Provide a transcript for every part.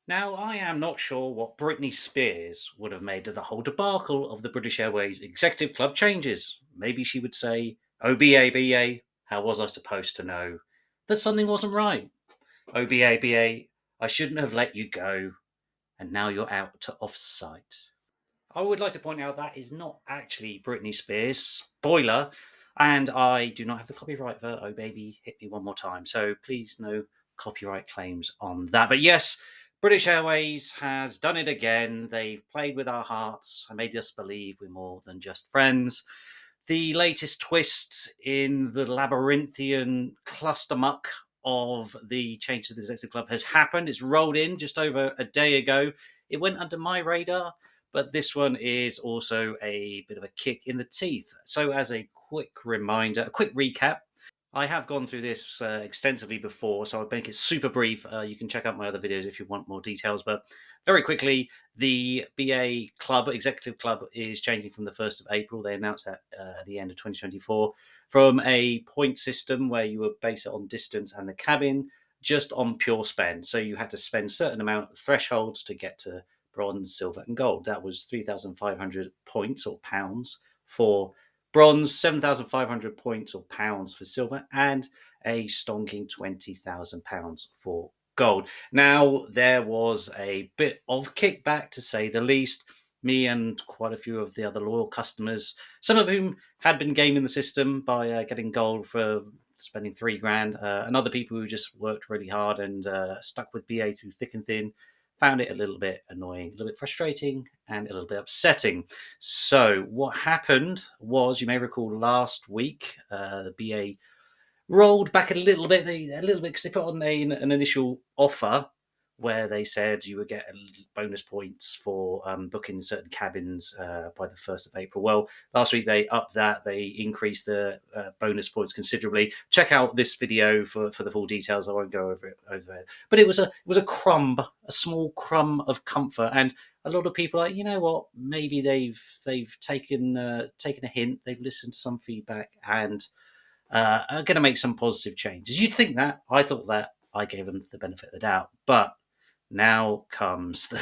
Now, I am not sure what Britney Spears would have made of the whole debacle of the British Airways Executive Club changes. Maybe she would say, "Oh, BA, how was I supposed to know that something wasn't right? Oh, BA, I shouldn't have let you go, and now you're out to off-site." I would like to point out that is not actually Britney Spears. Spoiler. And I do not have the copyright for "Oh Baby, Hit Me One More Time." So please, no copyright claims on that. But yes, British Airways has done it again. They've played with our hearts and made us believe we're more than just friends. The latest twist in the labyrinthian cluster muck of the change to the Executive Club has happened. It's rolled in just over a day ago. It went under my radar, but this one is also a bit of a kick in the teeth. So, as a quick reminder, a quick recap, I have gone through this extensively before, so I'll make it super brief. You can check out my other videos if you want more details. But very quickly, the BA Club, Executive Club, is changing from the 1st of April. They announced that at the end of 2024 from a point system where you would base it on distance and the cabin just on pure spend. So you had to spend certain amount of thresholds to get to bronze, silver, and gold. That was 3,500 points or pounds for bronze, 7,500 points or pounds for silver, and a stonking £20,000 for gold. Now, there was a bit of kickback, to say the least. Me and quite a few of the other loyal customers, some of whom had been gaming the system by getting gold for spending 3 grand, and other people who just worked really hard and stuck with BA through thick and thin, found it a little bit annoying, a little bit frustrating, and a little bit upsetting. So, what happened was, you may recall last week, the BA rolled back a little bit, because they put on an initial offer where they said you would get bonus points for booking certain cabins by the 1st of April. Well, last week they upped that, they increased the bonus points considerably. Check out this video for the full details. I won't go over it. But it was a small crumb of comfort, and a lot of people are like, you know what, maybe they've taken a hint, they've listened to some feedback, and are going to make some positive changes. You'd think that. I thought that. I gave them the benefit of the doubt. But now comes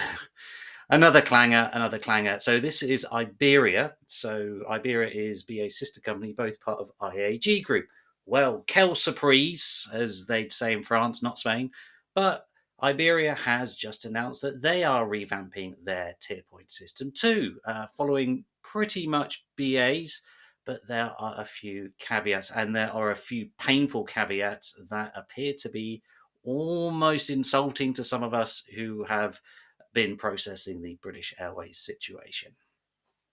another clanger, another clanger. So this is Iberia. So Iberia is BA's sister company, both part of IAG Group. Well, quelle surprise, as they'd say in France, not Spain. But Iberia has just announced that they are revamping their tier point system too, following pretty much BA's, but there are a few caveats, and there are a few painful caveats that appear to be almost insulting to some of us who have been processing the British Airways situation.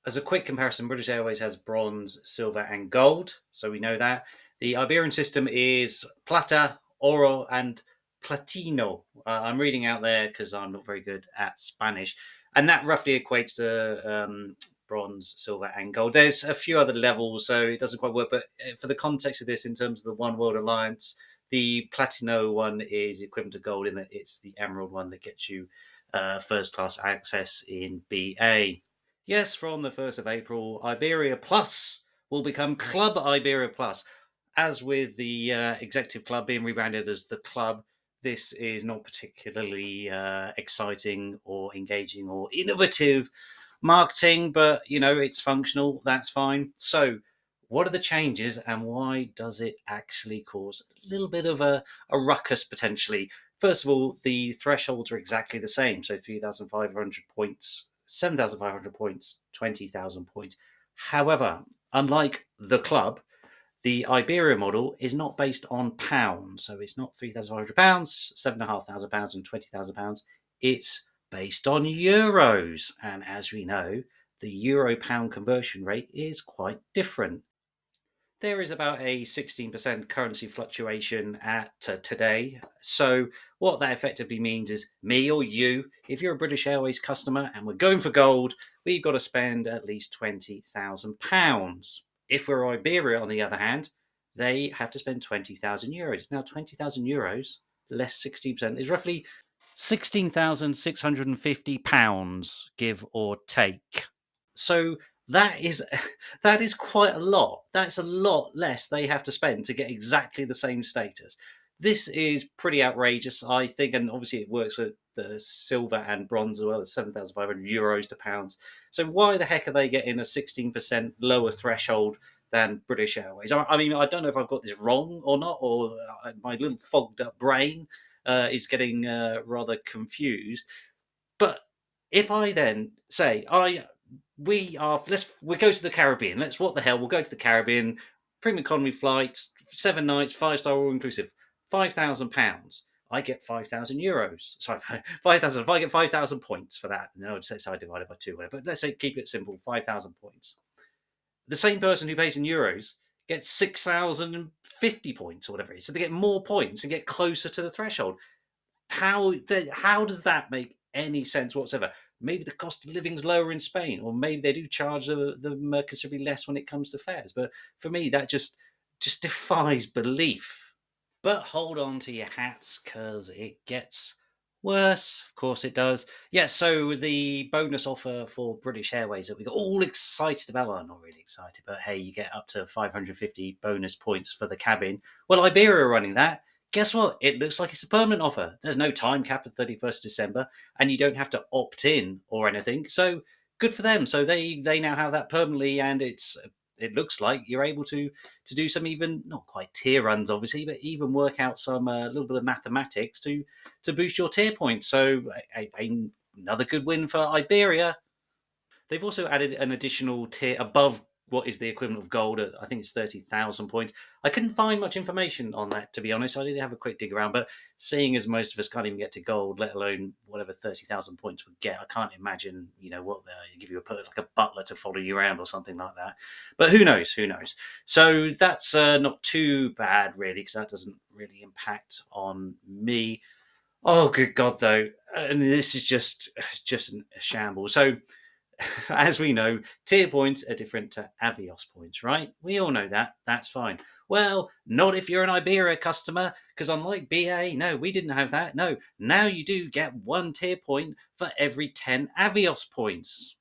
As a quick comparison, British Airways has bronze, silver, and gold, so we know that. The Iberian system is plata, oro, and platino. I'm reading out there because I'm not very good at Spanish, and that roughly equates to bronze, silver, and gold. There's a few other levels, so it doesn't quite work. But for the context of this, in terms of the One World Alliance, the platino one is equivalent to gold in that it's the emerald one that gets you first class access in BA. Yes, from the 1st of April, Iberia Plus will become Club Iberia Plus. As with the Executive Club being rebranded as the Club, this is not particularly exciting or engaging or innovative marketing, but it's functional. That's fine. So, what are the changes, and why does it actually cause a little bit of a ruckus potentially? First of all, the thresholds are exactly the same. So 3,500 points, 7,500 points, 20,000 points. However, unlike the club, the Iberia model is not based on pounds. So it's not £3,500, £7,500, and £20,000. It's based on euros. And as we know, the euro pound conversion rate is quite different. There is about a 16% currency fluctuation at today. So, what that effectively means is, me or you, if you're a British Airways customer and we're going for gold, we've got to spend at least £20,000. If we're Iberia, on the other hand, they have to spend €20,000. Now, €20,000 less 16% is roughly £16,650, give or take. So that is that is quite a lot. That's a lot less they have to spend to get exactly the same status. This is pretty outrageous, I think, and obviously it works for the silver and bronze as well. It's €7,500 to pounds. So why the heck are they getting a 16% lower threshold than British Airways? I mean, I don't know if I've got this wrong or not, or my little fogged up brain is getting rather confused. But if I then say we go to the Caribbean. Let's what the hell? We'll go to the Caribbean, premium economy flights, 7 nights, 5-star all inclusive, £5,000. I get €5,000. Sorry, 5,000. If I get 5,000 points for that, no, I'd say so I divided by two, whatever. But let's say keep it simple, 5,000 points. The same person who pays in euros gets 6,050 points or whatever it is. So they get more points and get closer to the threshold. How does that make any sense whatsoever? Maybe the cost of living's lower in Spain, or maybe they do charge them considerably less when it comes to fares. But for me, that just defies belief. But hold on to your hats, because it gets worse. Of course, it does. Yeah, so the bonus offer for British Airways that we got all excited about, well, not really excited, but hey, you get up to 550 bonus points for the cabin. Well, Iberia are running that. Guess what? It looks like it's a permanent offer. There's no time cap at 31st December, and you don't have to opt in or anything. So good for them. So they now have that permanently, and it looks like you're able to do some, even not quite tier runs obviously, but even work out some little bit of mathematics to boost your tier points. So another good win for Iberia. They've also added an additional tier above what is the equivalent of gold at, I think it's 30,000 points. I couldn't find much information on that, to be honest. I did have a quick dig around, but seeing as most of us can't even get to gold, let alone whatever 30,000 points would get, I can't imagine, what they give you like a butler to follow you around or something like that. But who knows? Who knows? So that's not too bad, really, because that doesn't really impact on me. Oh, good God, though. And this is just a shambles. So as we know, tier points are different to Avios points, right? We all know that. That's fine. Well, not if you're an Iberia customer, because unlike BA, no, we didn't have that. No, now you do get one tier point for every 10 Avios points.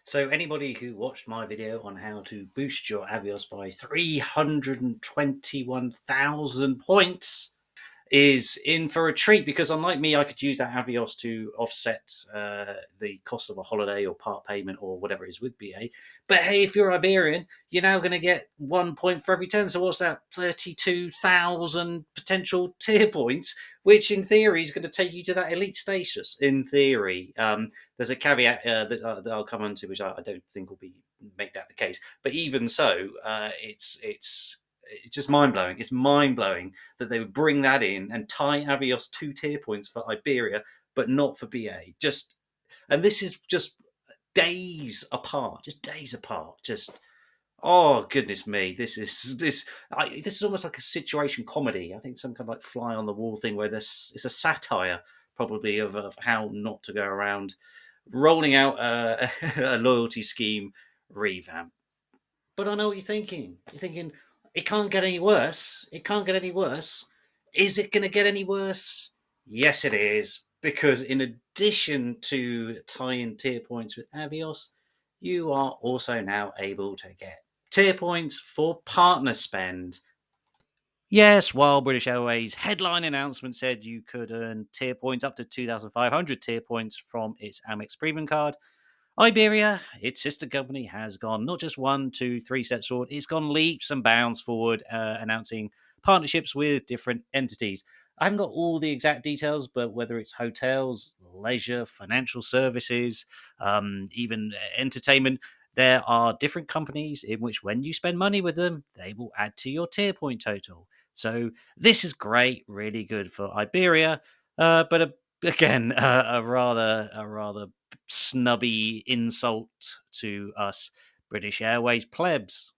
So anybody who watched my video on how to boost your Avios by 321,000 points is in for a treat, because unlike me, I could use that Avios to offset the cost of a holiday or part payment or whatever it is with BA. But hey, if you're Iberian, you're now going to get 1 point for every 10. So what's that? 32,000 potential tier points, which in theory is going to take you to that elite status. In theory, there's a caveat that I'll come on to, which I don't think will make that the case. But even so, it's just mind blowing. It's mind blowing that they would bring that in and tie Avios 2 tier points for Iberia, but not for BA. And this is just days apart. Just days apart. Just oh goodness me, this is almost like a situation comedy. I think some kind of like fly on the wall thing where this is a satire probably of how not to go around rolling out a loyalty scheme revamp. But I know what you're thinking. You're thinking, it can't get any worse. It can't get any worse. Is it going to get any worse? Yes, it is. Because in addition to tying tier points with Avios, you are also now able to get tier points for partner spend. Yes, while British Airways headline announcement said you could earn tier points up to 2,500 tier points from its Amex Premium card, Iberia, its sister company, has gone not just 1, 2, 3 steps forward, it's gone leaps and bounds forward, announcing partnerships with different entities. I haven't got all the exact details, but whether it's hotels, leisure, financial services, even entertainment, there are different companies in which when you spend money with them, they will add to your tier point total. So this is great, really good for Iberia, but again, a rather snubby insult to us British Airways plebs.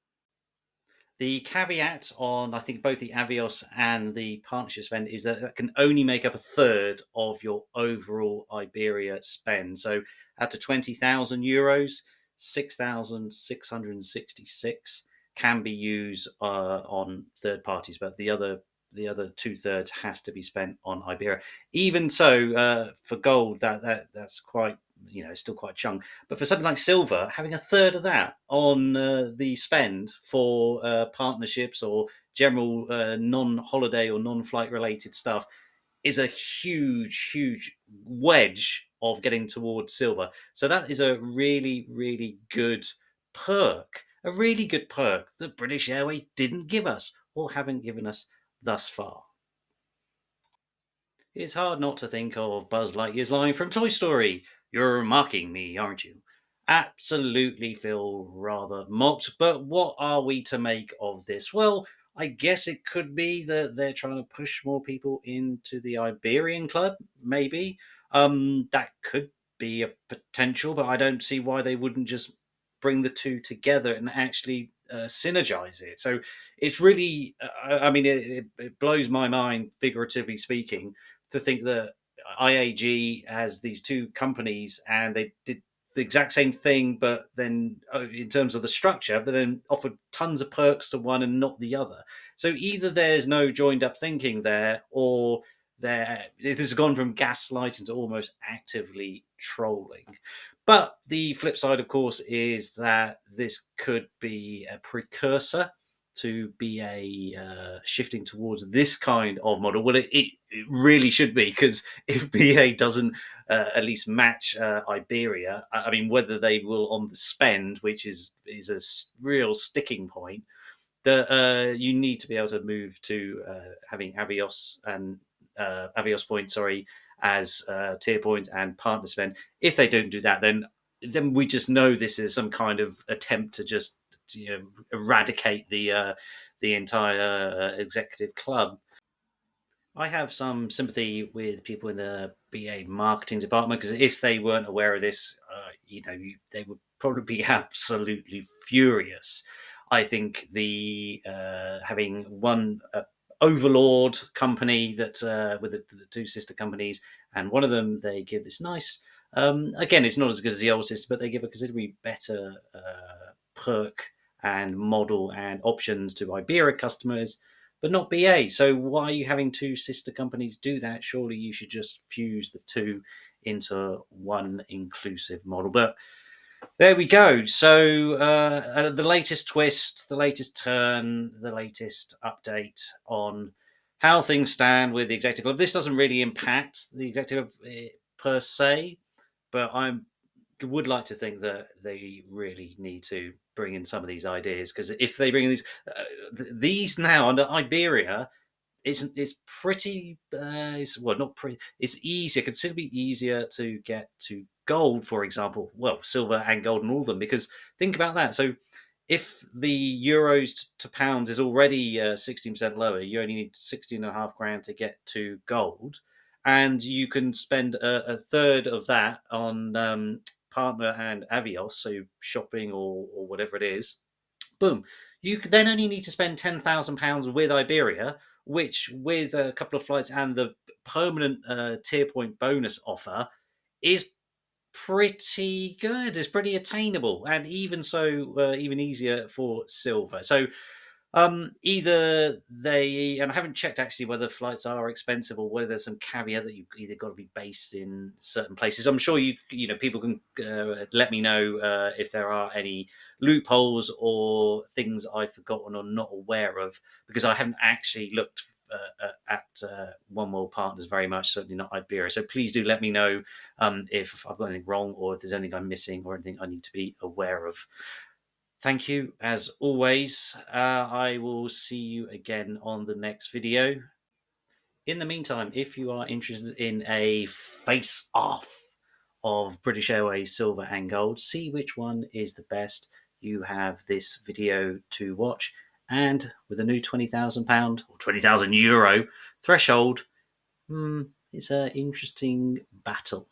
The caveat on, I think, both the Avios and the partnership spend is that that can only make up a third of your overall Iberia spend. So, out to €20,000, 6,666 can be used on third parties, but the other 2/3 has to be spent on Iberia. Even so, for gold, that's quite it's still quite a chunk. But for something like silver, having a third of that on the spend for partnerships or general non-holiday or non-flight related stuff is a huge, huge wedge of getting towards silver. So that is a really, really good perk, a really good perk that British Airways didn't give us or haven't given us thus far. It's hard not to think of Buzz Lightyear's line from Toy Story. You're mocking me, aren't you? Absolutely feel rather mocked, but what are we to make of this? Well, I guess it could be that they're trying to push more people into the Iberian club, maybe. That could be a potential, but I don't see why they wouldn't just bring the two together and actually synergize it. So it's really, I mean, it blows my mind, figuratively speaking, to think that IAG has these two companies and they did the exact same thing, but then in terms of the structure, but then offered tons of perks to one and not the other. So either there's no joined up thinking there, or this has gone from gaslighting to almost actively trolling. But the flip side, of course, is that this could be a precursor to BA shifting towards this kind of model. Well, it really should be, because if BA doesn't at least match Iberia, I mean, whether they will on the spend, which is a real sticking point, that you need to be able to move to having Avios and Avios points, sorry, as tier points and partner spend. If they don't do that, then we just know this is some kind of attempt to just eradicate the entire executive club. I have some sympathy with people in the BA marketing department, because if they weren't aware of this, they would probably be absolutely furious. I think the having one overlord company that with the two sister companies, and one of them they give this nice. Again, it's not as good as the old system, but they give a considerably better perk and model and options to Iberia customers, but not BA. So why are you having two sister companies do that? Surely you should just fuse the two into one inclusive model. But there we go. So the latest twist, the latest turn, the latest update on how things stand with the executive club. This doesn't really impact the executive per se, but I would like to think that they really need to bring in some of these ideas, because if they bring in these now under Iberia, it's pretty it's well not pretty it's easier, considerably easier to get to gold, for example, well, silver and gold and all of them, because think about that. So if the euros to pounds is already 16% lower, you only need 16.5 grand to get to gold, and you can spend a third of that on partner and Avios, so shopping or whatever it is. Boom. You then only need to spend £10,000 with Iberia, which, with a couple of flights and the permanent tier point bonus offer, is pretty good. It's pretty attainable, and even so, even easier for silver. So either they, and I haven't checked actually whether flights are expensive or whether there's some caveat that you've either got to be based in certain places. I'm sure people can let me know if there are any loopholes or things I've forgotten or not aware of, because I haven't actually looked at One World Partners very much, certainly not Iberia. So please do let me know if I've got anything wrong, or if there's anything I'm missing or anything I need to be aware of. Thank you, as always. I will see you again on the next video. In the meantime, if you are interested in a face-off of British Airways Silver and Gold, see which one is the best. You have this video to watch, and with a new £20,000 or €20,000 threshold, it's an interesting battle.